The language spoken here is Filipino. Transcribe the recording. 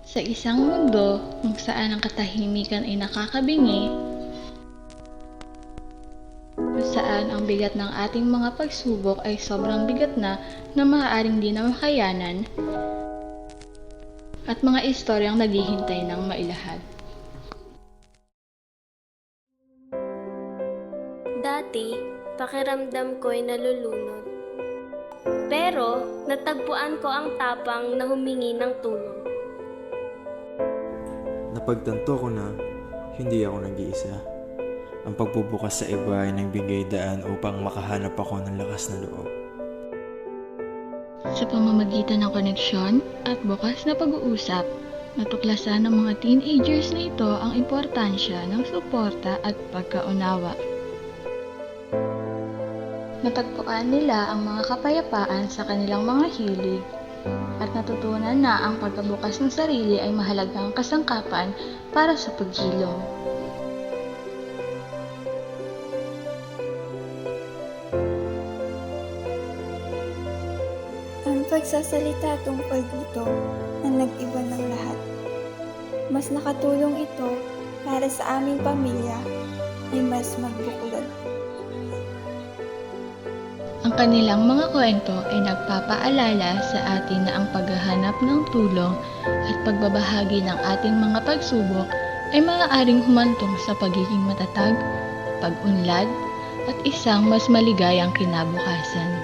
Sa isang mundo kung saan ang katahimikan ay nakakabingi, kung saan ang bigat ng ating mga pagsubok ay sobrang bigat na maaaring di na makayanan, at mga istoryang naghihintay ng mailahad. Dati, pakiramdam ko'y nalulunod. Pero, natagpuan ko ang tapang na humingi ng tulong. Napagtanto ko na hindi ako nag-iisa. Ang pagbubukas sa iba ay nagbigay daan upang makahanap ako ng lakas na loob. Sa pamamagitan ng koneksyon at bukas na pag-uusap, natuklasan ng mga teenagers na ito ang importansya ng suporta at pagkaunawa. Natagpuan nila ang mga kapayapaan sa kanilang mga hilig at natutunan na ang pagkabukas ng sarili ay mahalagang kasangkapan para sa paghilom. Ang pagsasalita tungkol dito ang nag-iba ng lahat. Mas nakatulong ito para sa aming pamilya ay mas magbuklod. Ang kanilang mga kwento ay nagpapaalala sa atin na ang paghahanap ng tulong at pagbabahagi ng ating mga pagsubok ay maaaring humantong sa pagiging matatag, pag-unlad, at isang mas maligayang kinabukasan.